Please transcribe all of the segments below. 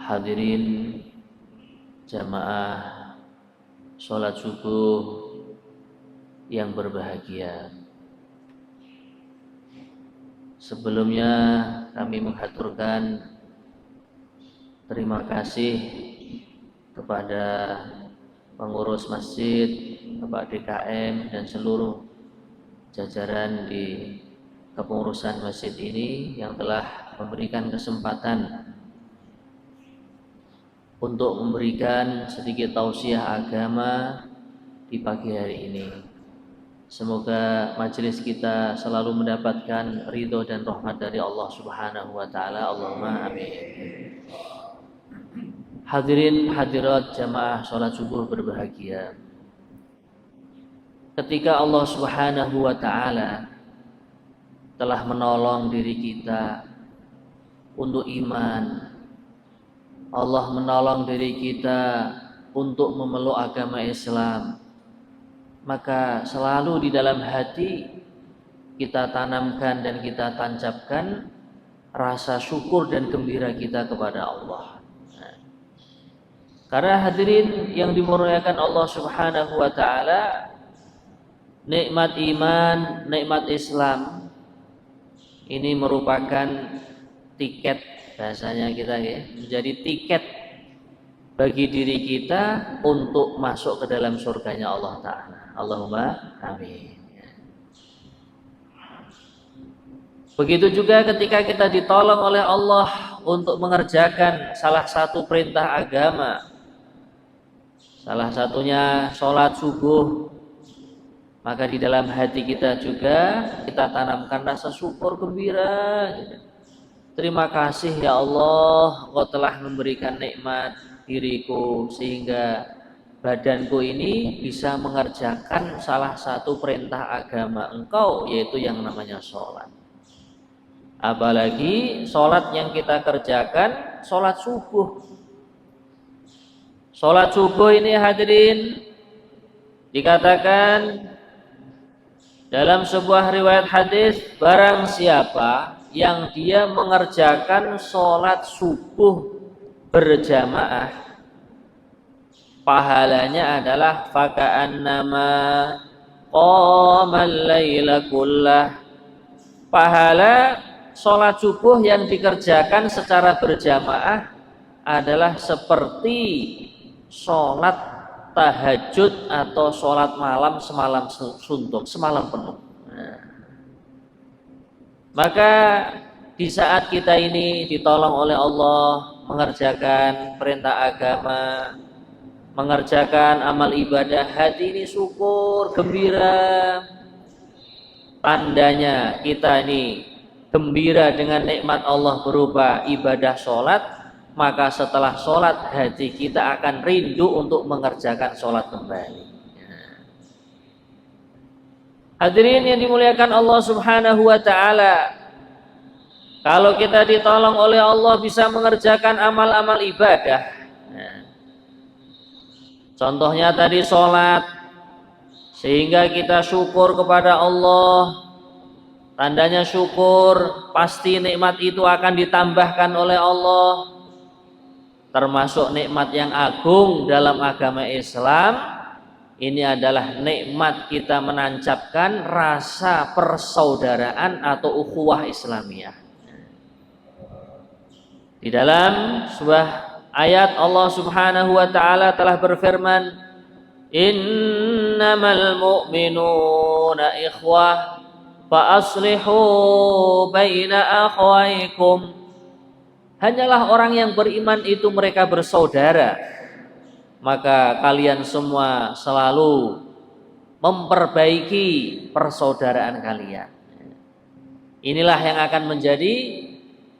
Hadirin jamaah sholat subuh yang berbahagia. Sebelumnya kami mengaturkan terima kasih kepada pengurus masjid, Bapak DKM dan seluruh jajaran di kepengurusan masjid ini yang telah memberikan kesempatan untuk memberikan sedikit tausiah agama di pagi hari ini. Semoga majelis kita selalu mendapatkan ridho dan rahmat dari Allah Subhanahu wa taala. Allahumma amin. Hadirin hadirat jamaah salat subuh berbahagia. Ketika Allah Subhanahu wa taala telah menolong diri kita untuk iman, Allah menolong diri kita untuk memeluk agama Islam, maka selalu di dalam hati kita tanamkan dan kita tancapkan rasa syukur dan gembira kita kepada Allah. Karena hadirin yang dimuliakan Allah Subhanahu wa taala, nikmat iman, nikmat Islam ini merupakan tiket, bahasanya kita ya, menjadi tiket bagi diri kita untuk masuk ke dalam surganya Allah Ta'ala. Allahumma amin. Begitu juga ketika kita ditolong oleh Allah untuk mengerjakan salah satu perintah agama, salah satunya sholat subuh, maka di dalam hati kita juga kita tanamkan rasa syukur gembira. Terima kasih ya Allah, Engkau telah memberikan nikmat diriku sehingga badanku ini bisa mengerjakan salah satu perintah agama Engkau, yaitu yang namanya sholat. Apalagi sholat yang kita kerjakan sholat subuh. Sholat subuh ini hadirin dikatakan dalam sebuah riwayat hadis, barang siapa yang dia mengerjakan sholat subuh berjamaah, pahalanya adalah faka'annama qamal laila kullah. Pahala sholat subuh yang dikerjakan secara berjamaah adalah seperti sholat tahajud atau sholat malam semalam suntuk, semalam penuh. Maka di saat kita ini ditolong oleh Allah mengerjakan perintah agama, mengerjakan amal ibadah, hati ini syukur, gembira. Tandanya kita ini gembira dengan nikmat Allah berupa ibadah sholat, maka setelah sholat hati kita akan rindu untuk mengerjakan sholat kembali. Hadirin yang dimuliakan Allah Subhanahu wa taala, kalau kita ditolong oleh Allah bisa mengerjakan amal-amal ibadah. Contohnya tadi sholat, sehingga kita syukur kepada Allah. Tandanya syukur, pasti nikmat itu akan ditambahkan oleh Allah. Termasuk nikmat yang agung dalam agama Islam, ini adalah nikmat kita menancapkan rasa persaudaraan atau ukhuwah Islamiyah. Di dalam sebuah ayat Allah Subhanahu wa taala telah berfirman, innamal mu'minuna ikhwah fa aslihu baina akhwaikum. Hanyalah orang yang beriman itu mereka bersaudara, maka kalian semua selalu memperbaiki persaudaraan kalian. Inilah yang akan menjadi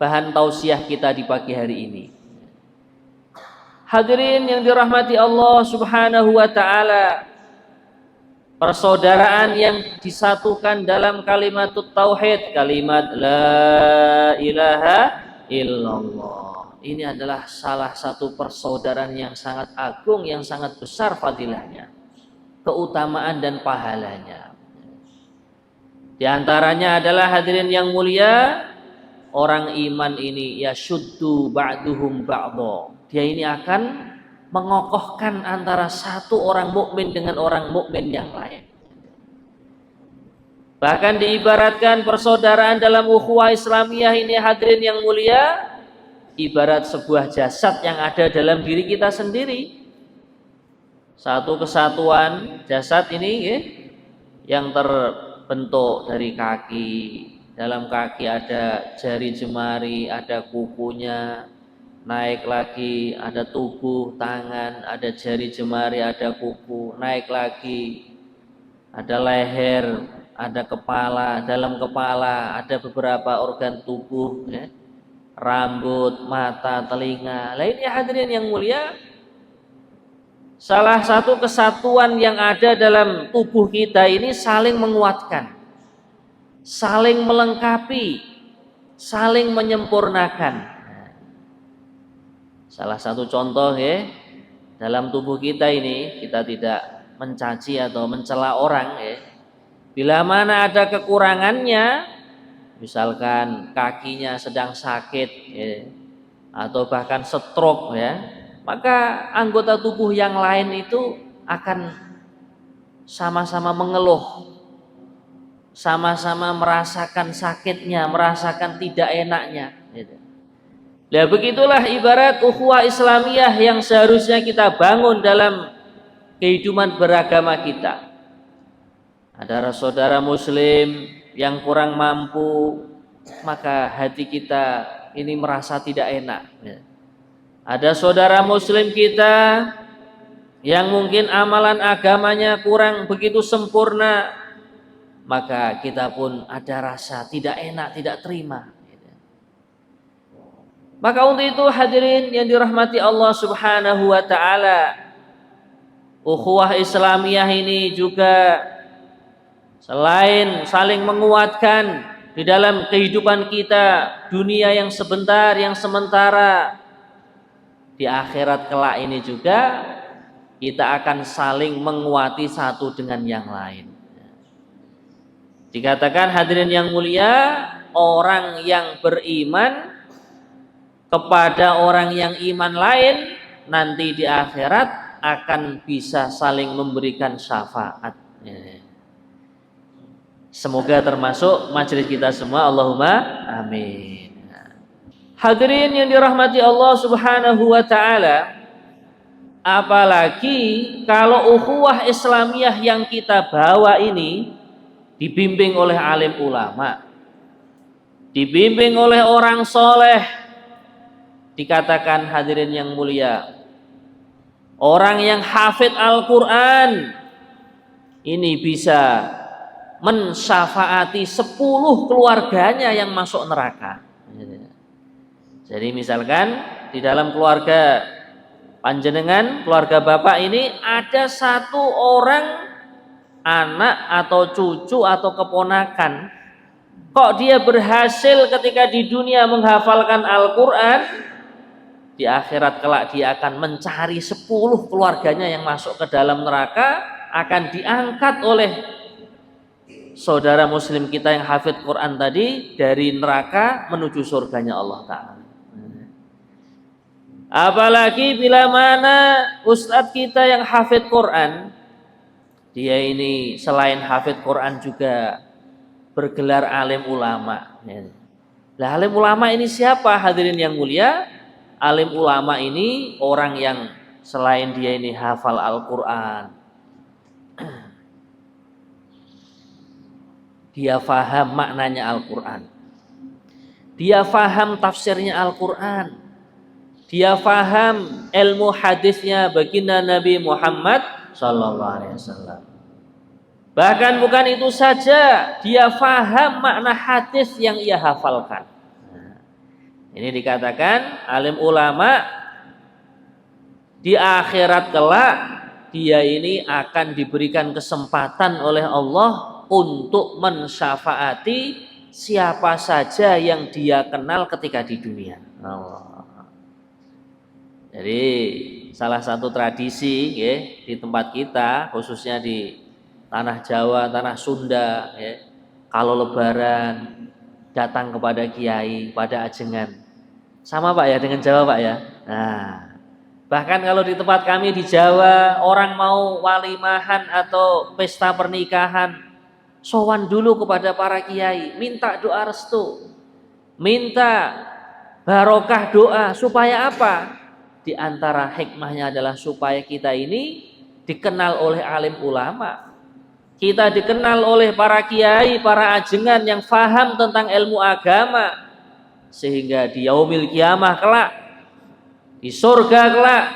bahan tausiah kita di pagi hari ini. Hadirin yang dirahmati Allah Subhanahu wa taala, persaudaraan yang disatukan dalam kalimat tauhid, kalimat la ilaha illallah. Ini adalah salah satu persaudaraan yang sangat agung, yang sangat besar fadilahnya, keutamaan dan pahalanya. Di antaranya adalah hadirin yang mulia, orang iman ini ya syuddu ba'duhum ba'dha. Dia ini akan mengokohkan antara satu orang mukmin dengan orang mukmin yang lain. Bahkan diibaratkan persaudaraan dalam ukhuwah Islamiyah ini hadirin yang mulia, ibarat sebuah jasad yang ada dalam diri kita sendiri. Satu kesatuan jasad ini ya, yang terbentuk dari kaki. Dalam kaki ada jari jemari, ada kukunya, naik lagi ada tubuh, tangan, ada jari jemari, ada kuku, naik lagi ada leher, ada kepala, dalam kepala ada beberapa organ tubuh ya, rambut, mata, telinga. Lah ini hadirin yang mulia, salah satu kesatuan yang ada dalam tubuh kita ini saling menguatkan, saling melengkapi, saling menyempurnakan. Salah satu contoh ya, dalam tubuh kita ini kita tidak mencaci atau mencela orang ya. Bila mana ada kekurangannya, misalkan kakinya sedang sakit ya, atau bahkan stroke ya, maka anggota tubuh yang lain itu akan sama-sama mengeluh, sama-sama merasakan sakitnya, merasakan tidak enaknya gitu. Ya begitulah ibarat ukhuwah Islamiyah yang seharusnya kita bangun dalam kehidupan beragama kita. Ada saudara muslim yang kurang mampu, maka hati kita ini merasa tidak enak. Ada saudara muslim kita yang mungkin amalan agamanya kurang begitu sempurna, maka kita pun ada rasa tidak enak, tidak terima. Maka untuk itu hadirin yang dirahmati Allah Subhanahu wa taala, ukhuwah Islamiyah ini juga selain saling menguatkan di dalam kehidupan kita dunia yang sebentar, yang sementara, di akhirat kelak ini juga kita akan saling menguati satu dengan yang lain. Dikatakan hadirin yang mulia, orang yang beriman kepada orang yang iman lain nanti di akhirat akan bisa saling memberikan syafaat. Semoga termasuk majelis kita semua, Allahumma amin. Hadirin yang dirahmati Allah Subhanahu wa taala, apalagi kalau ukhuwah Islamiyah yang kita bawa ini dibimbing oleh alim ulama, dibimbing oleh orang soleh. Dikatakan hadirin yang mulia, orang yang hafid Al-Quran ini bisa mensyafaati 10 keluarganya yang masuk neraka. Jadi misalkan di dalam keluarga panjenengan, keluarga bapak ini ada satu orang anak atau cucu atau keponakan, kok dia berhasil ketika di dunia menghafalkan Al-Quran, di akhirat kelak dia akan mencari 10 keluarganya yang masuk ke dalam neraka, akan diangkat oleh saudara muslim kita yang hafid Quran tadi dari neraka menuju surganya Allah Ta'ala. Apalagi bila mana ustadz kita yang hafid Quran, dia ini selain hafid Quran juga bergelar alim ulama. Nah, alim ulama ini siapa hadirin yang mulia? Alim ulama ini orang yang selain dia ini hafal Al-Quran, dia faham maknanya Al-Quran, dia faham tafsirnya Al-Quran, dia faham ilmu hadisnya baginda Nabi Muhammad Sallallahu Alaihi Wasallam. Bahkan bukan itu saja, dia faham makna hadis yang ia hafalkan. Ini dikatakan alim ulama di akhirat kelak dia ini akan diberikan kesempatan oleh Allah untuk mensyafaati siapa saja yang dia kenal ketika di dunia. Jadi salah satu tradisi ya, di tempat kita khususnya di tanah Jawa, tanah Sunda ya, kalau lebaran datang kepada kiai, pada ajengan. Sama Pak ya dengan Jawa Pak ya. Nah, bahkan kalau di tempat kami di Jawa, orang mau walimahan atau pesta pernikahan, sowan dulu kepada para kiai, minta doa restu, minta barokah doa. Supaya apa? Di antara hikmahnya adalah supaya kita ini dikenal oleh alim ulama, kita dikenal oleh para kiai, para ajengan yang faham tentang ilmu agama, sehingga di yaumil kiamah kelak, di surga kelak,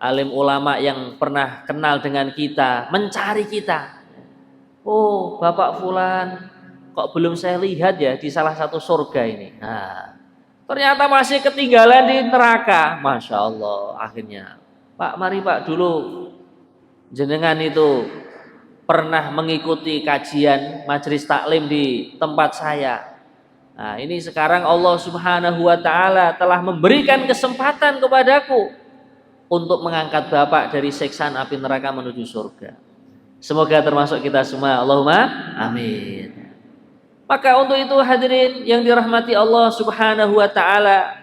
alim ulama yang pernah kenal dengan kita mencari kita. Oh, Bapak Fulan, kok belum saya lihat ya di salah satu surga ini. Nah, ternyata masih ketinggalan di neraka. Masya Allah. Akhirnya, Pak, mari Pak, dulu jenengan itu pernah mengikuti kajian majelis taklim di tempat saya. Nah, ini sekarang Allah Subhanahu wa taala telah memberikan kesempatan kepadaku untuk mengangkat Bapak dari siksaan api neraka menuju surga. Semoga termasuk kita semua. Allahumma amin. Maka untuk itu hadirin yang dirahmati Allah Subhanahu wa taala,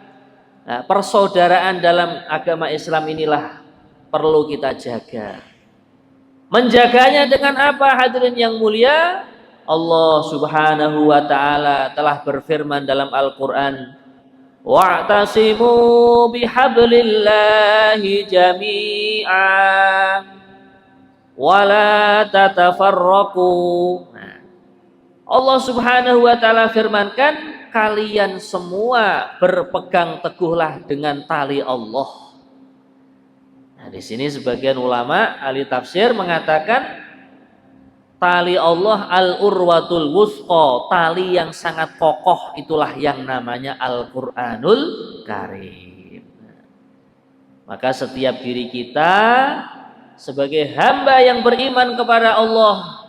nah, persaudaraan dalam agama Islam inilah perlu kita jaga. Menjaganya dengan apa hadirin yang mulia? Allah Subhanahu wa taala telah berfirman dalam Al-Qur'an, wa'tasimu bihablillahi jami'an wala tatafarraqu. Nah, Allah Subhanahu wa taala firmankan, kalian semua berpegang teguhlah dengan tali Allah. Nah, di sini sebagian ulama ahli tafsir mengatakan tali Allah al-urwatul wusqa, tali yang sangat kokoh, itulah yang namanya Al-Qur'anul Karim. Maka setiap diri kita sebagai hamba yang beriman kepada Allah,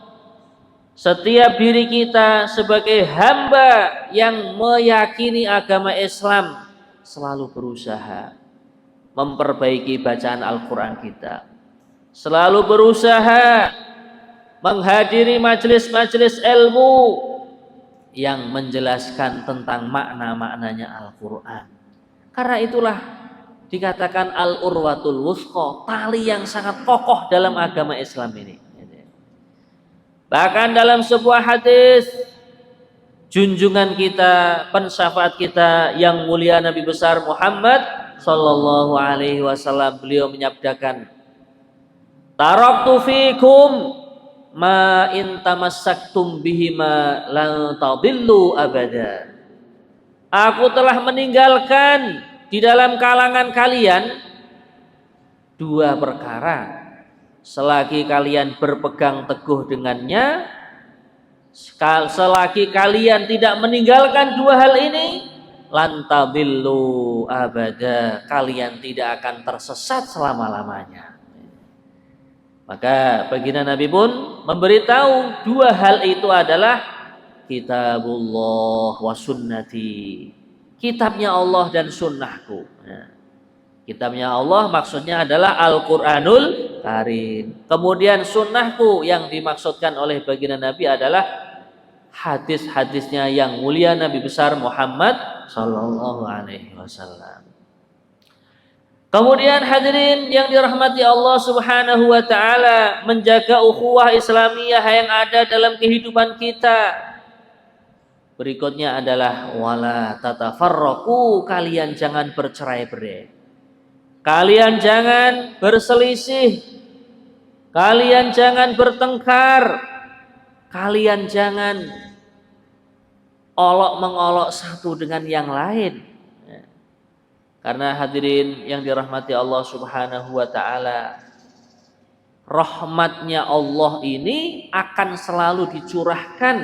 setiap diri kita sebagai hamba yang meyakini agama Islam, selalu berusaha memperbaiki bacaan Al-Quran kita, selalu berusaha menghadiri majelis-majelis ilmu yang menjelaskan tentang makna-maknanya Al-Quran. Karena itulah dikatakan al-urwatul wusqa, tali yang sangat kokoh dalam agama Islam ini. Bahkan dalam sebuah hadis, junjungan kita, pensyafaat kita yang mulia Nabi besar Muhammad sallallahu alaihi wasallam, beliau menyabdakan, taraktu fikum ma in tamassaktum bihima lan tadillu abada. Aku telah meninggalkan di dalam kalangan kalian dua perkara, selagi kalian berpegang teguh dengannya, selagi kalian tidak meninggalkan dua hal ini, lan tadillu abada, kalian tidak akan tersesat selama-lamanya. Maka baginda Nabi pun memberitahu dua hal itu adalah kitabullah wa sunnati, kitabnya Allah dan sunnahku. Nah, kitabnya Allah maksudnya adalah Al-Quranul Karim. Kemudian sunnahku yang dimaksudkan oleh baginda Nabi adalah hadis-hadisnya yang mulia Nabi besar Muhammad sallallahu alaihi wasallam. Kemudian hadirin yang dirahmati Allah Subhanahu wa taala, menjaga ukhuwah Islamiyah yang ada dalam kehidupan kita. Berikutnya adalah wala tatafarraqu, kalian jangan bercerai-berai. Kalian jangan berselisih. Kalian jangan bertengkar. Kalian jangan olok-mengolok satu dengan yang lain. Karena hadirin yang dirahmati Allah Subhanahu wa taala, rahmatnya Allah ini akan selalu dicurahkan,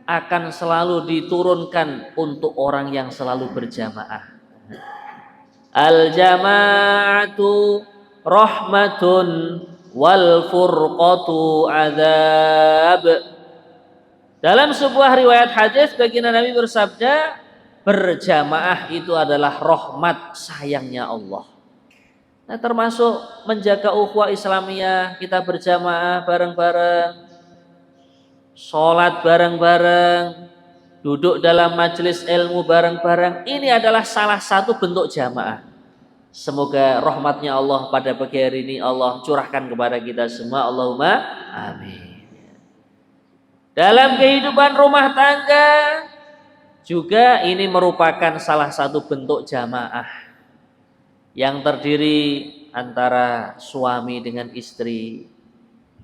akan selalu diturunkan untuk orang yang selalu berjamaah. Al-jama'atu rahmatun wal furqatu adzab. Dalam sebuah riwayat hadis baginda Nabi bersabda, berjamaah itu adalah rahmat sayangnya Allah. Nah, termasuk menjaga ukhuwah Islamiyah, kita berjamaah bareng-bareng, sholat bareng-bareng, duduk dalam majelis ilmu bareng-bareng, ini adalah salah satu bentuk jamaah. Semoga rahmatnya Allah pada pagi hari ini Allah curahkan kepada kita semua. Allahumma amin. Dalam kehidupan rumah tangga juga ini merupakan salah satu bentuk jamaah yang terdiri antara suami dengan istri,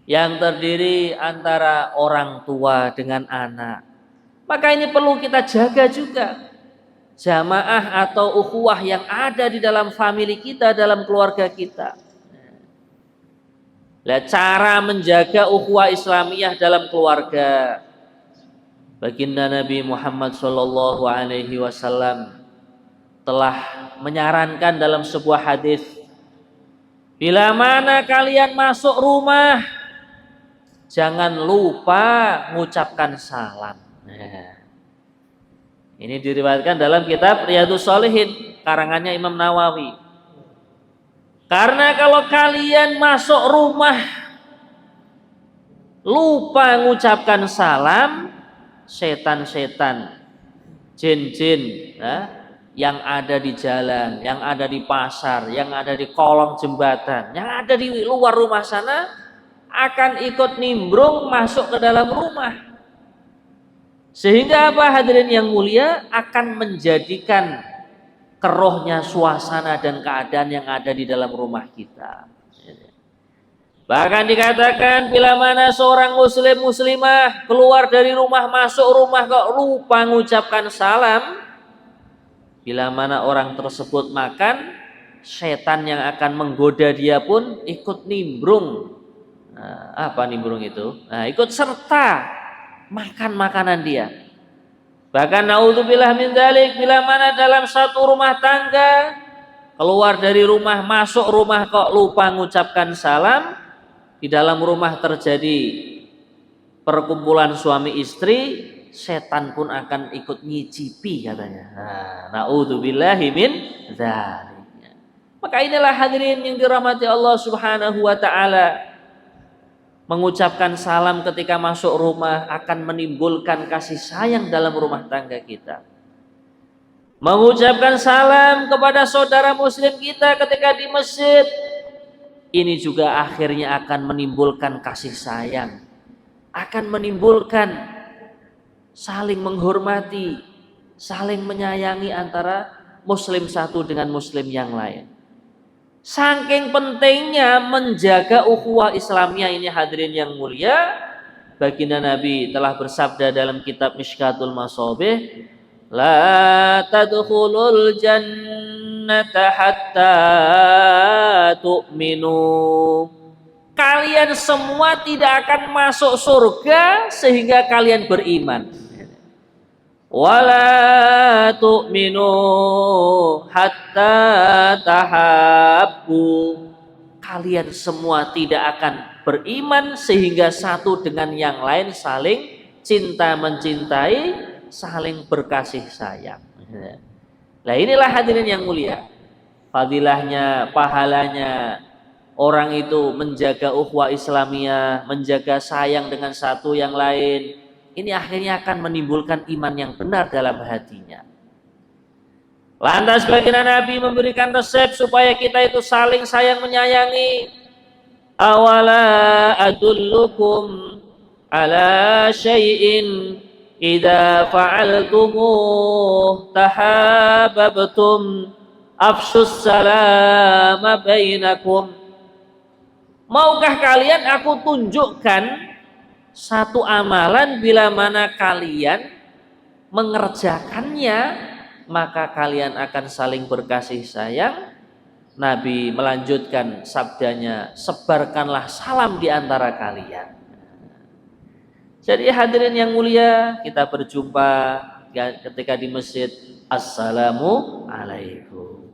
yang terdiri antara orang tua dengan anak. Maka ini perlu kita jaga juga, jamaah atau ukhuwah yang ada di dalam famili kita, dalam keluarga kita. Cara menjaga ukhuwah Islamiyah dalam keluarga, baginda Nabi Muhammad sallallahu alaihi wasallam telah menyarankan dalam sebuah hadis, bila mana kalian masuk rumah, jangan lupa mengucapkan salam. Ini diriwayatkan dalam kitab Riyadhus Shalihin karangannya Imam Nawawi. Karena kalau kalian masuk rumah lupa mengucapkan salam, setan-setan, jin-jin yang ada di jalan, yang ada di pasar, yang ada di kolong jembatan, yang ada di luar rumah sana akan ikut nimbrung masuk ke dalam rumah. Sehingga apa, hadirin yang mulia, akan menjadikan kerohnya suasana dan keadaan yang ada di dalam rumah kita. Bahkan dikatakan bila mana seorang muslim muslimah keluar dari rumah masuk rumah kok lupa mengucapkan salam, bila mana orang tersebut makan, setan yang akan menggoda dia pun ikut nimbrung. Apa nimbrung itu? Ikut serta makan makanan dia. Bahkan naudzubillah min dzalik, bila mana dalam satu rumah tangga keluar dari rumah masuk rumah kok lupa mengucapkan salam, di dalam rumah terjadi perkumpulan suami istri, setan pun akan ikut nyicipi katanya. Naudzubillahi min dzalik. Maka inilah hadirin yang dirahmati Allah Subhanahu wa taala, mengucapkan salam ketika masuk rumah akan menimbulkan kasih sayang dalam rumah tangga kita. Mengucapkan salam kepada saudara muslim kita ketika di masjid, ini juga akhirnya akan menimbulkan kasih sayang, akan menimbulkan saling menghormati, saling menyayangi antara muslim satu dengan muslim yang lain. Saking pentingnya menjaga ukhuwah Islamiyah ini, hadirin yang mulia, baginda Nabi telah bersabda dalam kitab Mishkatul Masabih, la tadkhulul jannata hatta tu'minu. Kalian semua tidak akan masuk surga sehingga kalian beriman. Wala tu'minu hatta tahabbu. Kalian semua tidak akan beriman sehingga satu dengan yang lain saling cinta mencintai, saling berkasih sayang. Nah inilah hadirin yang mulia, fadilahnya, pahalanya orang itu menjaga ukhuwah Islamiyah, menjaga sayang dengan satu yang lain. Ini akhirnya akan menimbulkan iman yang benar dalam hatinya. Lantas baginda Nabi memberikan resep supaya kita itu saling sayang menyayangi. Awala adullukum ala syai'in idza fa'altumuh tahabbtum afshus salama bainakum. Maukah kalian aku tunjukkan satu amalan, bila mana kalian mengerjakannya maka kalian akan saling berkasih sayang. Nabi melanjutkan sabdanya, sebarkanlah salam di antara kalian. Jadi hadirin yang mulia, kita berjumpa ketika di masjid, assalamu alaikum.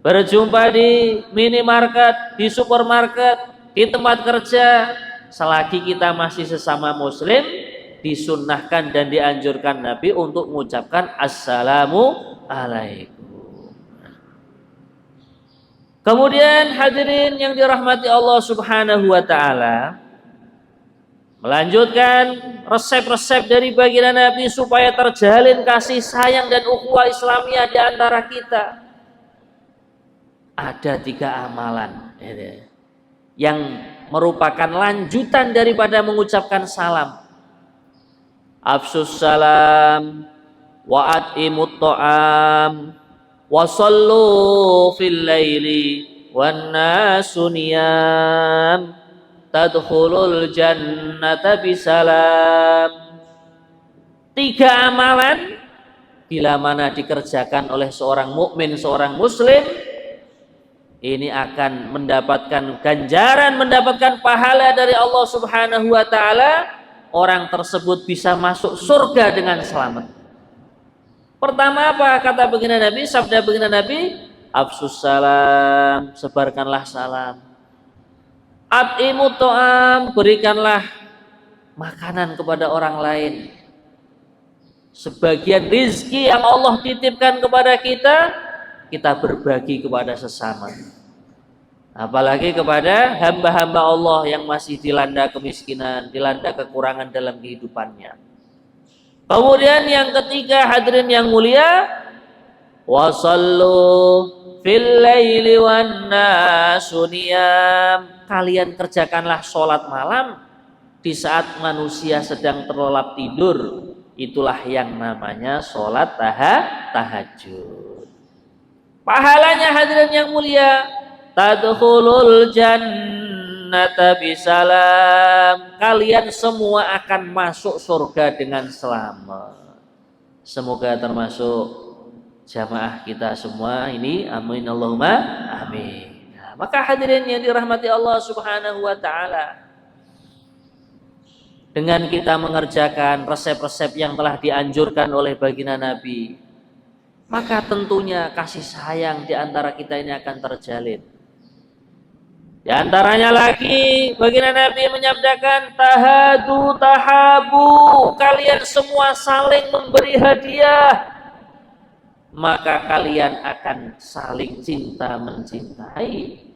Berjumpa di minimarket, di supermarket, di tempat kerja, selagi kita masih sesama muslim, disunnahkan dan dianjurkan Nabi untuk mengucapkan assalamu alaikum. Kemudian hadirin yang dirahmati Allah Subhanahu wa taala, Melanjutkan resep-resep dari baginda Nabi supaya terjalin kasih sayang dan ukhuwah Islamiyah di antara kita. Ada 3 amalan yang merupakan lanjutan daripada mengucapkan salam. Afsus salam wa at'imut ta'am wa sallu fil laili wan nasu niyam tadkhulul jannata bisalam. 3 amalan bila mana dikerjakan oleh seorang mukmin, seorang muslim, ini akan mendapatkan ganjaran, mendapatkan pahala dari Allah Subhanahu wa taala. Orang tersebut bisa masuk surga dengan selamat. Pertama apa kata baginda Nabi? Sabda baginda Nabi, afsus salam, sebarkanlah salam. At'imut ta'am, berikanlah makanan kepada orang lain. Sebagian rizki yang Allah titipkan kepada kita, kita berbagi kepada sesama. Apalagi kepada hamba-hamba Allah yang masih dilanda kemiskinan, dilanda kekurangan dalam kehidupannya. Kemudian yang ketiga, hadirin yang mulia, wasallu fil laili wan nasu niyam. Kalian kerjakanlah sholat malam di saat manusia sedang terlelap tidur. Itulah yang namanya sholat tahajud. Pahalanya hadirin yang mulia, tadkhulul jannata bisalam. Kalian semua akan masuk surga dengan selamat. Semoga termasuk jamaah kita semua ini. Amin Allahumma amin. Nah, maka hadirin yang dirahmati Allah Subhanahu wa taala, dengan kita mengerjakan resep-resep yang telah dianjurkan oleh baginda Nabi, maka tentunya kasih sayang di antara kita ini akan terjalin. Di antaranya lagi baginda Nabi menyabdakan tahadu tahabu, kalian semua saling memberi hadiah, maka kalian akan saling cinta mencintai.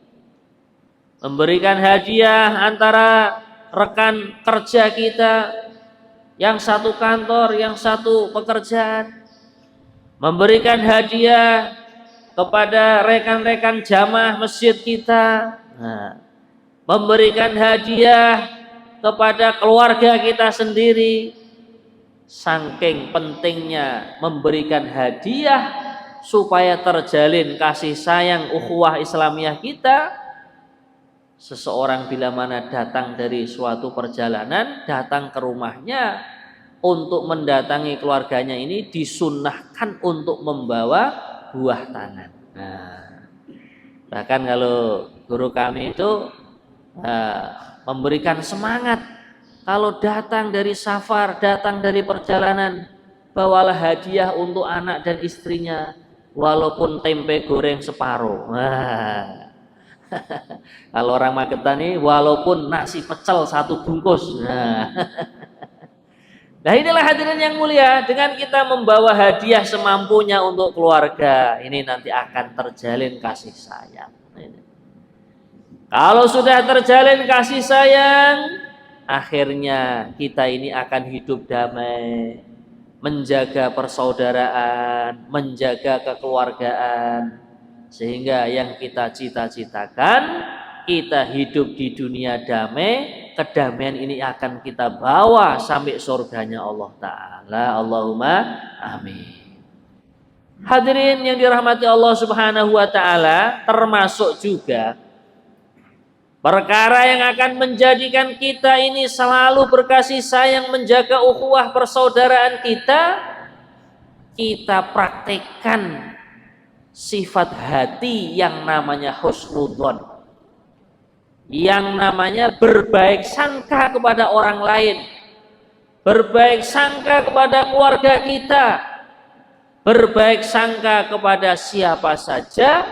Memberikan hadiah antara rekan kerja kita, yang satu kantor, yang satu pekerjaan. Memberikan hadiah kepada rekan-rekan jamaah masjid kita. Nah, memberikan hadiah kepada keluarga kita sendiri. Saking pentingnya memberikan hadiah supaya terjalin kasih sayang ukhuwah Islamiyah kita. Seseorang bila mana datang dari suatu perjalanan, datang ke rumahnya untuk mendatangi keluarganya ini, disunnahkan untuk membawa buah tangan. Nah, bahkan kalau guru kami itu memberikan semangat, kalau datang dari safar, datang dari perjalanan, bawalah hadiah untuk anak dan istrinya, walaupun tempe goreng separuh. Nah, kalau orang Magetan nih, walaupun nasi pecel 1 bungkus. Nah inilah hadirin yang mulia, dengan kita membawa hadiah semampunya untuk keluarga, ini nanti akan terjalin kasih sayang. Kalau sudah terjalin kasih sayang, akhirnya kita ini akan hidup damai, menjaga persaudaraan, menjaga kekeluargaan, sehingga yang kita cita-citakan, kita hidup di dunia damai, kedamaian ini akan kita bawa sampai surganya Allah Ta'ala. Allahumma amin. Hadirin yang dirahmati Allah Subhanahu wa Ta'ala, termasuk juga perkara yang akan menjadikan kita ini selalu berkasih sayang, menjaga ukhuwah persaudaraan kita praktekkan sifat hati yang namanya husnudzon, yang namanya berbaik sangka kepada orang lain, berbaik sangka kepada keluarga kita, berbaik sangka kepada siapa saja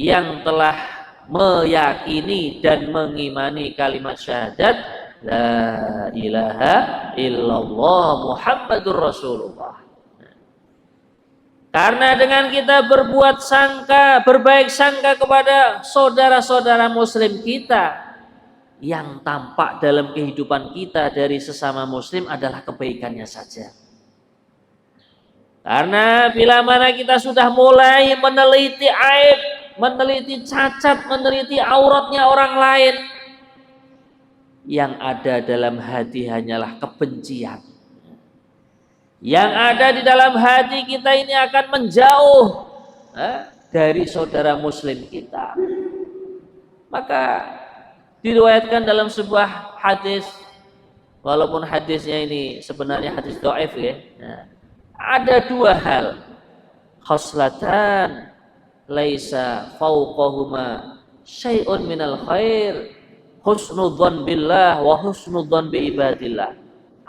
yang telah meyakini dan mengimani kalimat syahadat la ilaha illallah Muhammadur Rasulullah. Karena dengan kita berbuat sangka, berbaik sangka kepada saudara-saudara muslim kita, yang tampak dalam kehidupan kita dari sesama muslim adalah kebaikannya saja. Karena bila mana kita sudah mulai meneliti aib, meneliti cacat, meneliti auratnya orang lain, yang ada dalam hati hanyalah kebencian. Yang ada di dalam hati kita ini akan menjauh dari saudara muslim kita. Maka diriwayatkan dalam sebuah hadis, walaupun hadisnya ini sebenarnya hadis dhaif ya. Nah, ada dua hal, khoslatan laisa fauqahuma syai'un minal khair, husnudzon billah wa husnudzon bi ibadillah.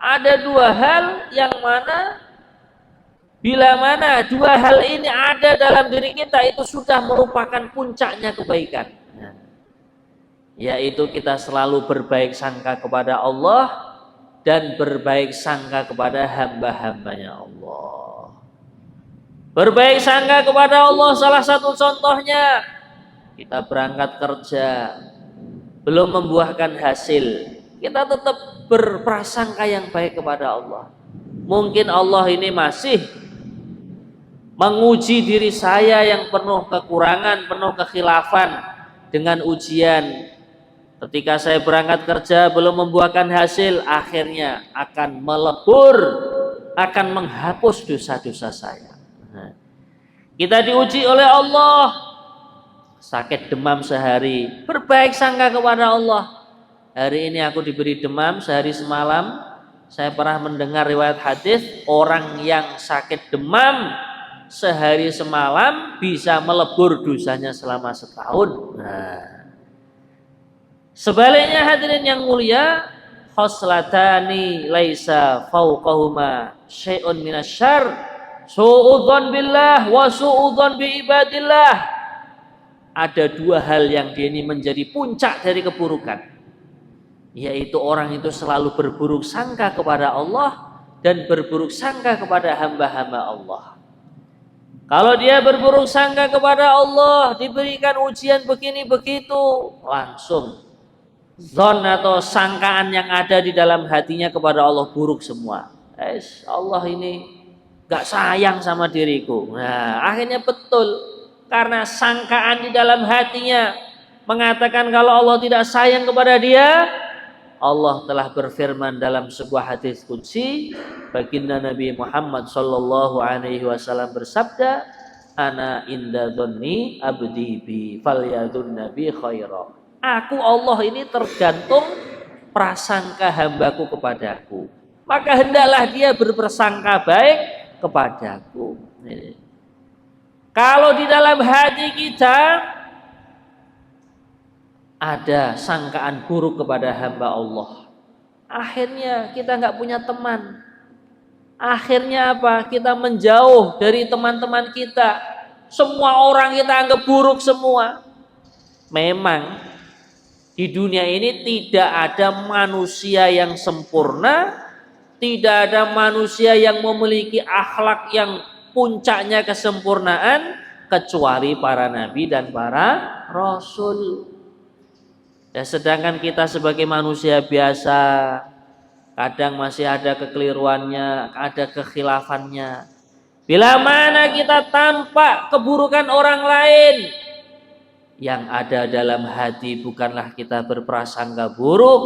Ada dua hal yang mana bila mana dua hal ini ada dalam diri kita, itu sudah merupakan puncaknya kebaikan. Yaitu kita selalu berbaik sangka kepada Allah dan berbaik sangka kepada hamba-hambanya Allah. Berbaik sangka kepada Allah salah satu contohnya, kita berangkat kerja belum membuahkan hasil, kita tetap berprasangka yang baik kepada Allah. Mungkin Allah ini masih menguji diri saya yang penuh kekurangan, penuh kekhilafan dengan ujian. Ketika saya berangkat kerja belum membuahkan hasil, akhirnya akan melebur, akan menghapus dosa-dosa saya. Kita diuji oleh Allah, sakit demam sehari, berbaik sangka kepada Allah. Hari ini aku diberi demam sehari semalam. Saya pernah mendengar riwayat hadis, orang yang sakit demam sehari semalam bisa melebur dosanya selama setahun. Sebaliknya hadirin yang mulia, khoslatani laisa fauqahuma syai'un minasyarr, su'udzon billah wa su'udzon bi ibadillah. Ada dua hal yang dia ini menjadi puncak dari keburukan, yaitu orang itu selalu berburuk sangka kepada Allah dan berburuk sangka kepada hamba-hamba Allah. Kalau dia berburuk sangka kepada Allah, diberikan ujian begini begitu, langsung zon atau sangkaan yang ada di dalam hatinya kepada Allah buruk semua. Allah ini gak sayang sama diriku. Nah, akhirnya betul, karena sangkaan di dalam hatinya mengatakan kalau Allah tidak sayang kepada dia. Allah telah berfirman dalam sebuah hadis qudsi, baginda Nabi Muhammad sallallahu alaihi wasallam bersabda, ana inda dzanni abdi bi falyadzun nabi khaira. Aku Allah ini tergantung prasangka hambaku kepadaku, maka hendaklah dia berprasangka baik kepadaku. Kalau di dalam hati kita ada sangkaan buruk kepada hamba Allah, akhirnya kita nggak punya teman. Akhirnya apa? Kita menjauh dari teman-teman kita. Semua orang kita anggap buruk semua. Memang di dunia ini tidak ada manusia yang sempurna, tidak ada manusia yang memiliki akhlak yang puncaknya kesempurnaan kecuali para nabi dan para rasul. Ya, sedangkan kita sebagai manusia biasa kadang masih ada kekeliruannya, ada kekhilafannya. Bila mana kita tampak keburukan orang lain, yang ada dalam hati bukanlah kita berprasangka buruk,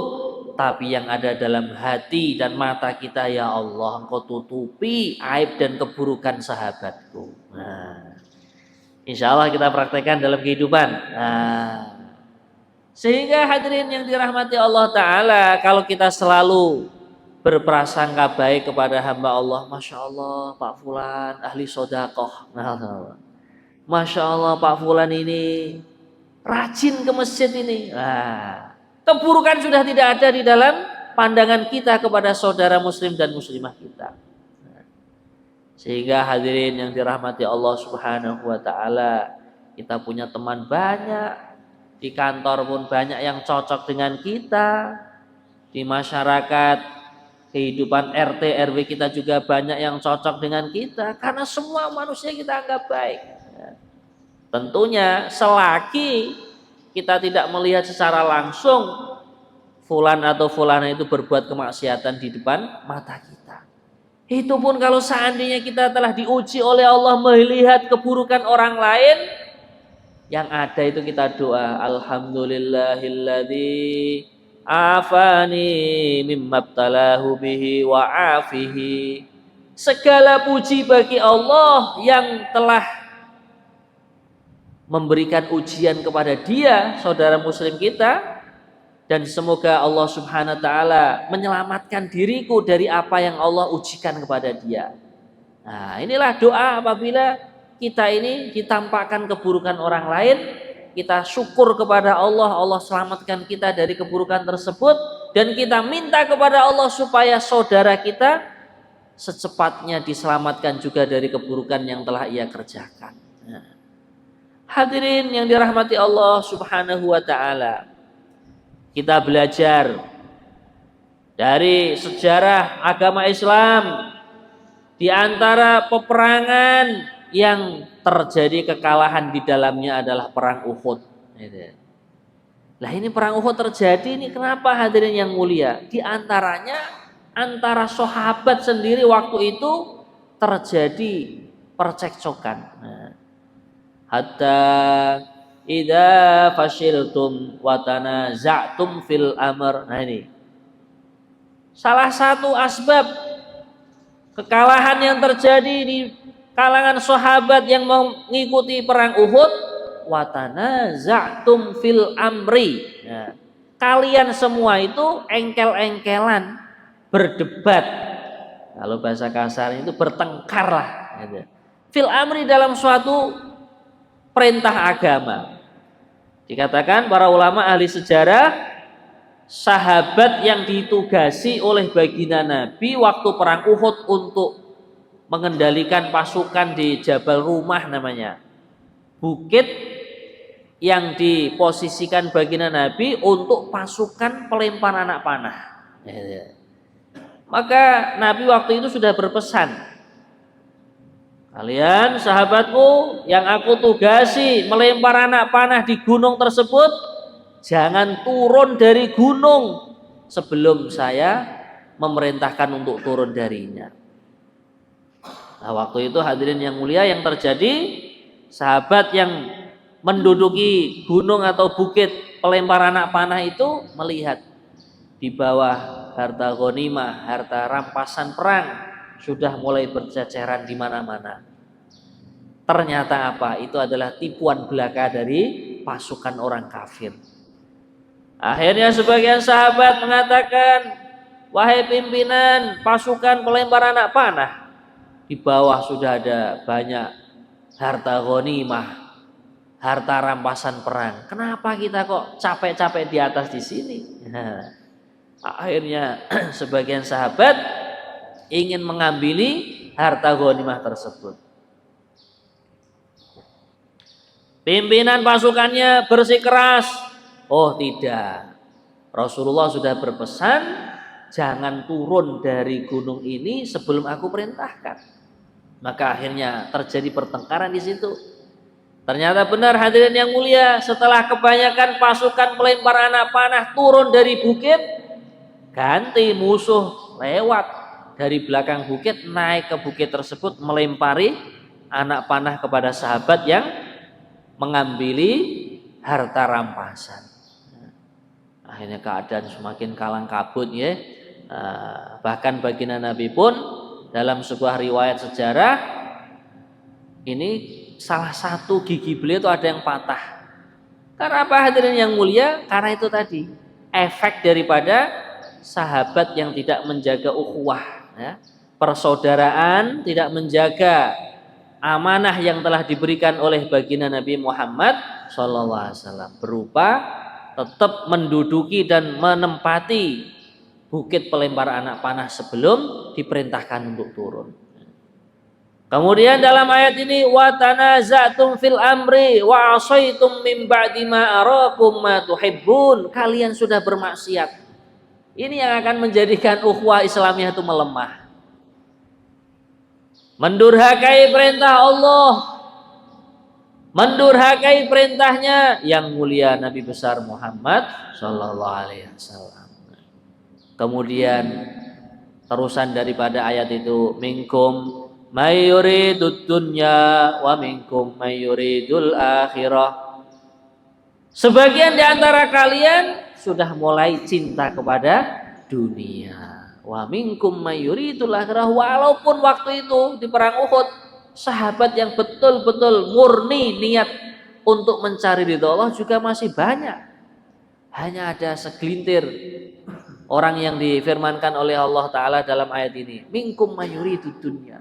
tapi yang ada dalam hati dan mata kita, ya Allah, Engkau tutupi aib dan keburukan sahabatku. Nah, insya Allah kita praktekkan dalam kehidupan. Sehingga hadirin yang dirahmati Allah Ta'ala, kalau kita selalu berprasangka baik kepada hamba Allah, Masya Allah Pak Fulan ahli sodakoh, Masya Allah Pak Fulan ini rajin ke masjid ini. Keburukan sudah tidak ada di dalam pandangan kita kepada saudara muslim dan muslimah kita. Sehingga hadirin yang dirahmati Allah Subhanahu wa Ta'ala, kita punya teman banyak, di kantor pun banyak yang cocok dengan kita, di masyarakat kehidupan RT RW kita juga banyak yang cocok dengan kita, karena semua manusia kita anggap baik. Tentunya selagi kita tidak melihat secara langsung fulan atau fulana itu berbuat kemaksiatan di depan mata kita. Itu pun kalau seandainya kita telah diuji oleh Allah melihat keburukan orang lain, yang ada itu kita doa, alhamdulillahilladzi afani mimma btalahu bihi wa afihi. Segala puji bagi Allah yang telah memberikan ujian kepada dia, saudara muslim kita, dan semoga Allah Subhanahu wa taala menyelamatkan diriku dari apa yang Allah ujikan kepada dia. Nah, inilah doa apabila kita ini ditampakkan keburukan orang lain, kita syukur kepada Allah, Allah selamatkan kita dari keburukan tersebut, dan kita minta kepada Allah supaya saudara kita secepatnya diselamatkan juga dari keburukan yang telah ia kerjakan. Nah, hadirin yang dirahmati Allah Subhanahu wa taala, kita belajar dari sejarah agama Islam, di antara peperangan yang terjadi kekalahan di dalamnya adalah perang Uhud. Nah, ini perang Uhud terjadi ini kenapa hadirin yang mulia? Di antaranya antara sahabat sendiri waktu itu terjadi percekcokan. Nah, hatta idza fashiltum wa tanaza'tum fil amr. Nah, ini salah satu asbab kekalahan yang terjadi di kalangan sahabat yang mengikuti perang Uhud, wa tanaza'tum fil amri. Nah, kalian semua itu engkel-engkelan, berdebat. Kalau bahasa kasar itu bertengkar lah. Fil amri dalam suatu perintah agama. Dikatakan para ulama ahli sejarah, sahabat yang ditugasi oleh baginda Nabi waktu perang Uhud untuk mengendalikan pasukan di Jabal Rumah namanya, bukit yang diposisikan baginda Nabi untuk pasukan pelempar anak panah. Maka Nabi waktu itu sudah berpesan, kalian sahabatku yang aku tugasi melempar anak panah di gunung tersebut, jangan turun dari gunung sebelum saya memerintahkan untuk turun darinya. Nah, waktu itu hadirin yang mulia, yang terjadi, sahabat yang menduduki gunung atau bukit pelempar anak panah itu melihat di bawah harta ghanimah, harta rampasan perang sudah mulai berceceran di mana-mana. Ternyata apa? Itu adalah tipuan belaka dari pasukan orang kafir. Akhirnya sebagian sahabat mengatakan, wahai pimpinan pasukan pelempar anak panah, di bawah sudah ada banyak harta ghanimah, harta rampasan perang. Kenapa kita kok capek-capek di atas di sini? Akhirnya sebagian sahabat ingin mengambili harta ghanimah tersebut. Pimpinan pasukannya bersikeras, oh tidak, Rasulullah sudah berpesan jangan turun dari gunung ini sebelum aku perintahkan. Maka akhirnya terjadi pertengkaran di situ. Ternyata benar hadirin yang mulia, setelah kebanyakan pasukan pelempar anak panah turun dari bukit, ganti musuh lewat dari belakang bukit, naik ke bukit tersebut, melempari anak panah kepada sahabat yang mengambili harta rampasan. Akhirnya keadaan semakin kalang kabut ya. Bahkan baginda Nabi pun dalam sebuah riwayat sejarah, ini salah satu gigi beliau itu ada yang patah. Karena apa hadirin yang mulia? Karena itu tadi efek daripada sahabat yang tidak menjaga ukhuwah, ya, persaudaraan, tidak menjaga amanah yang telah diberikan oleh baginda Nabi Muhammad SAW, berupa tetap menduduki dan menempati bukit pelempar anak panah sebelum diperintahkan untuk turun. Kemudian dalam ayat ini, wa tanaza'tum fil amri wa 'asaitum min ba'di ma arakum ma tuhibbun, kalian sudah bermaksiat. Ini yang akan menjadikan ukhuwah Islamiyah itu melemah. Mendurhakai perintah Allah, mendurhakai perintahnya yang mulia Nabi besar Muhammad sallallahu alaihi wasallam. Kemudian terusan daripada ayat itu, minkum mayyuridud dunya wa minkum mayyuridul akhirah. Sebagian di antara kalian sudah mulai cinta kepada dunia. Wa minkum mayyuridul akhirah. Walaupun waktu itu di perang Uhud, sahabat yang betul-betul murni niat untuk mencari ridho Allah juga masih banyak. Hanya ada segelintir orang yang difirmankan oleh Allah Ta'ala dalam ayat ini, minkum mayuridud dunya.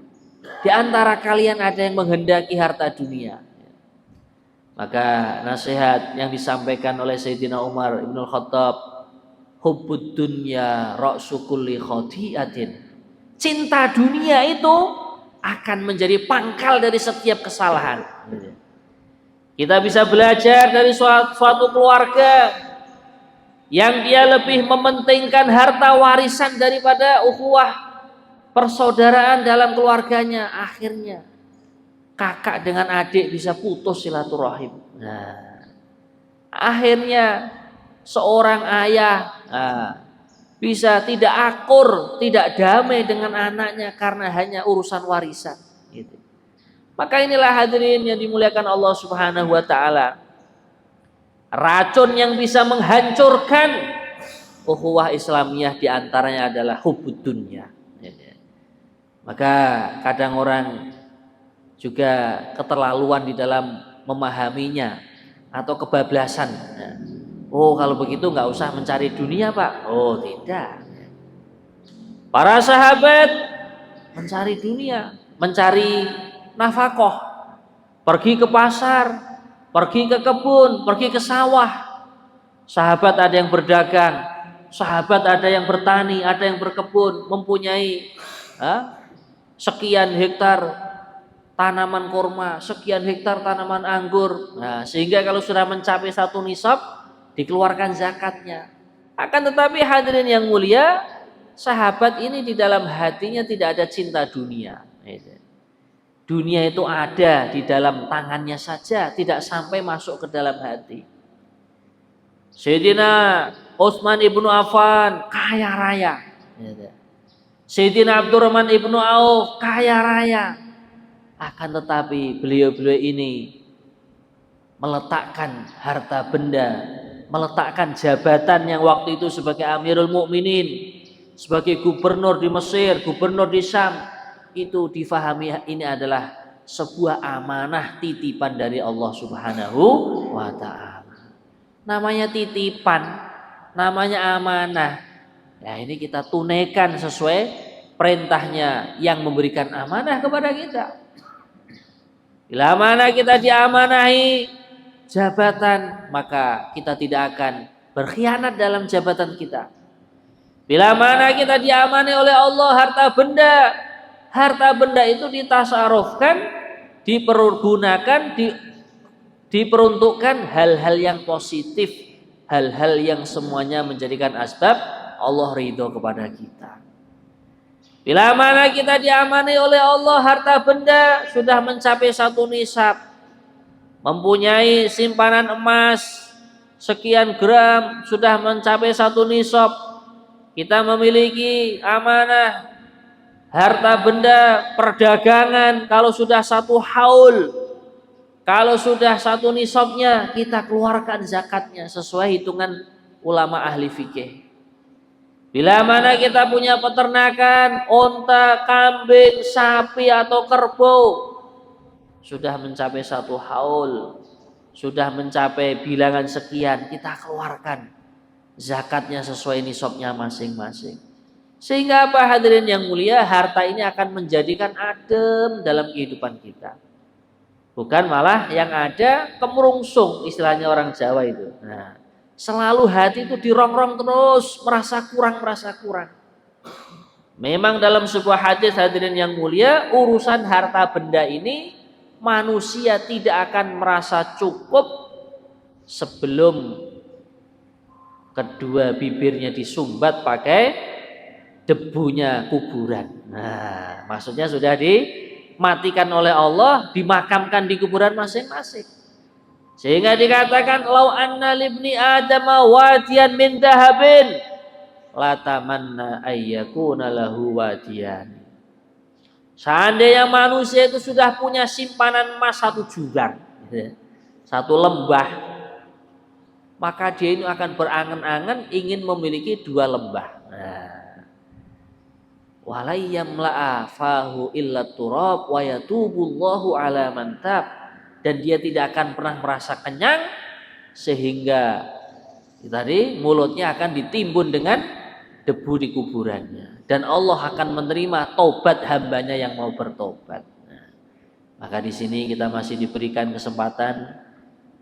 Di antara kalian ada yang menghendaki harta dunia. Maka nasihat yang disampaikan oleh Sayyidina Umar Ibnul Khattab, hubbud dunya ra'su kulli khati'atin. Cinta dunia itu akan menjadi pangkal dari setiap kesalahan. Kita bisa belajar dari suatu keluarga yang dia lebih mementingkan harta warisan daripada ukhuwah persaudaraan dalam keluarganya. Akhirnya kakak dengan adik bisa putus silaturahim. Nah, akhirnya seorang ayah bisa tidak akur, tidak damai dengan anaknya karena hanya urusan warisan. Gitu. Maka inilah hadirin yang dimuliakan Allah Subhanahu wa Ta'ala, racun yang bisa menghancurkan ukhuwah Islamiyah diantaranya adalah hubbud dunya. Maka kadang orang juga keterlaluan di dalam memahaminya atau kebablasan. Oh, kalau begitu nggak usah mencari dunia, Pak. Oh, tidak. Para sahabat mencari dunia, mencari nafkah, pergi ke pasar, pergi ke kebun, pergi ke sawah. Sahabat ada yang berdagang, sahabat ada yang bertani, ada yang berkebun, mempunyai sekian hektar tanaman kurma, sekian hektar tanaman anggur. Nah, sehingga kalau sudah mencapai satu nisab, dikeluarkan zakatnya. Akan tetapi hadirin yang mulia, sahabat ini di dalam hatinya tidak ada cinta dunia. Dunia itu ada di dalam tangannya saja, tidak sampai masuk ke dalam hati. Sayyidina Utsman ibnu Affan kaya raya. Sayyidina Abdurrahman ibnu Auf kaya raya. Akan tetapi beliau-beliau ini meletakkan harta benda, meletakkan jabatan yang waktu itu sebagai Amirul Mukminin, sebagai gubernur di Mesir, gubernur di Syam, itu difahami ini adalah sebuah amanah titipan dari Allah Subhanahu wa Ta'ala. Namanya titipan, namanya amanah. Ya, ini kita tunaikan sesuai perintahnya yang memberikan amanah kepada kita. Bila mana kita diamanahi jabatan, maka kita tidak akan berkhianat dalam jabatan kita. Bila mana kita diamani oleh Allah harta benda itu ditasarufkan, dipergunakan, diperuntukkan hal-hal yang positif, hal-hal yang semuanya menjadikan asbab Allah ridho kepada kita. Bila mana kita diamani oleh Allah harta benda sudah mencapai satu nisab, mempunyai simpanan emas sekian gram sudah mencapai satu nisab, kita memiliki amanah harta benda perdagangan, kalau sudah satu haul, kalau sudah satu nisabnya, kita keluarkan zakatnya sesuai hitungan ulama ahli fikih. Bila mana kita punya peternakan, onta, kambing, sapi atau kerbau, sudah mencapai satu haul, sudah mencapai bilangan sekian, kita keluarkan zakatnya sesuai nisabnya masing-masing. Sehingga apa hadirin yang mulia, harta ini akan menjadikan adem dalam kehidupan kita. Bukan malah yang ada kemerungsung, istilahnya orang Jawa itu. Nah, selalu hati itu dirongrong terus, merasa kurang. Memang dalam sebuah hadis hadirin yang mulia, urusan harta benda ini manusia tidak akan merasa cukup sebelum kedua bibirnya disumbat pakai debunya kuburan. Nah, maksudnya sudah dimatikan oleh Allah, dimakamkan di kuburan masing-masing. Sehingga dikatakan lau anna libni adama wadiyan min dahabin latamanna ayyakuna lahu wadiyan. Seandainya manusia itu sudah punya simpanan emas satu jurang, satu lembah, maka dia ini akan berangan-angan ingin memiliki dua lembah. Walayyamla'a fahu illa turab wa yatubullahu ala man tab. Dan dia tidak akan pernah merasa kenyang sehingga tadi mulutnya akan ditimbun dengan debu di kuburannya, dan Allah akan menerima taubat hambanya yang mau bertobat. Maka di sini kita masih diberikan kesempatan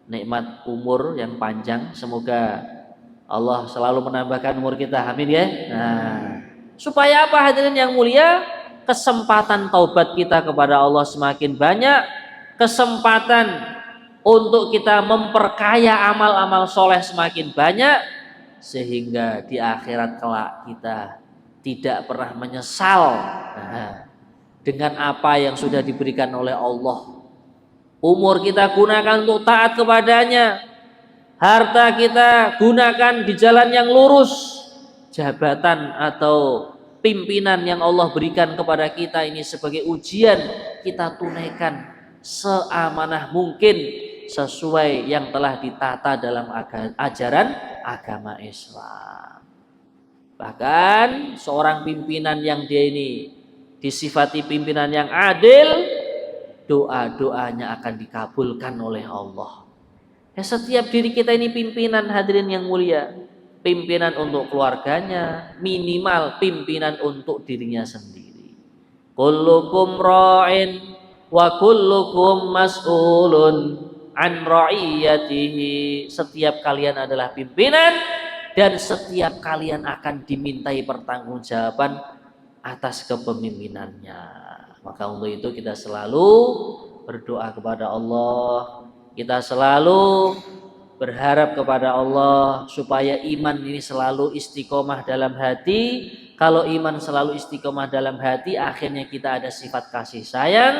nikmat umur yang panjang. Semoga Allah selalu menambahkan umur kita, amin ya. Supaya apa hadirin yang mulia? Kesempatan taubat kita kepada Allah semakin banyak, kesempatan untuk kita memperkaya amal-amal soleh semakin banyak, sehingga di akhirat kelak kita tidak pernah menyesal dengan apa yang sudah diberikan oleh Allah. Umur kita gunakan untuk taat kepadanya, harta kita gunakan di jalan yang lurus, jabatan atau pimpinan yang Allah berikan kepada kita ini sebagai ujian, kita tunaikan seamanah mungkin sesuai yang telah ditata dalam ajaran agama Islam. Bahkan seorang pimpinan yang dia ini disifati pimpinan yang adil, doa-doanya akan dikabulkan oleh Allah. Ya, setiap diri kita ini pimpinan hadirin yang mulia, pimpinan untuk keluarganya, minimal pimpinan untuk dirinya sendiri. Kullukum ra'in wa kullukum mas'ulun an ra'iyatihi. Setiap kalian adalah pimpinan dan setiap kalian akan dimintai pertanggungjawaban atas kepemimpinannya. Maka untuk itu kita selalu berdoa kepada Allah, kita selalu berharap kepada Allah supaya iman ini selalu istiqomah dalam hati. Kalau iman selalu istiqomah dalam hati, akhirnya kita ada sifat kasih sayang.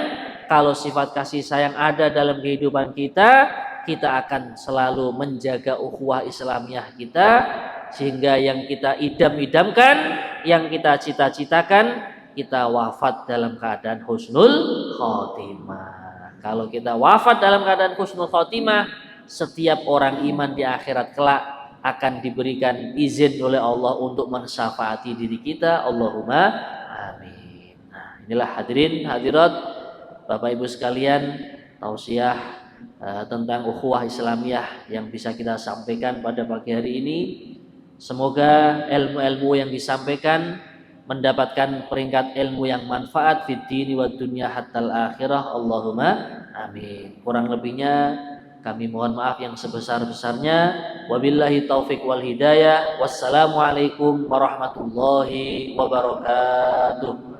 Kalau sifat kasih sayang ada dalam kehidupan kita, kita akan selalu menjaga ukhuwah Islamiyah kita, sehingga yang kita idam-idamkan, yang kita cita-citakan, kita wafat dalam keadaan husnul khotimah. Kalau kita wafat dalam keadaan husnul khotimah, setiap orang iman di akhirat kelak akan diberikan izin oleh Allah untuk mensyafaati diri kita. Allahumma amin. Nah, inilah hadirin hadirat Bapak Ibu sekalian, tausiah tentang ukhuwah Islamiyah yang bisa kita sampaikan pada pagi hari ini. Semoga ilmu-ilmu yang disampaikan mendapatkan peringkat ilmu yang manfaat fid dini wad dunya hatal akhirah. Allahumma amin. Kurang lebihnya kami mohon maaf yang sebesar-besarnya. Wabillahi taufik wal hidayah. Wassalamualaikum warahmatullahi wabarakatuh.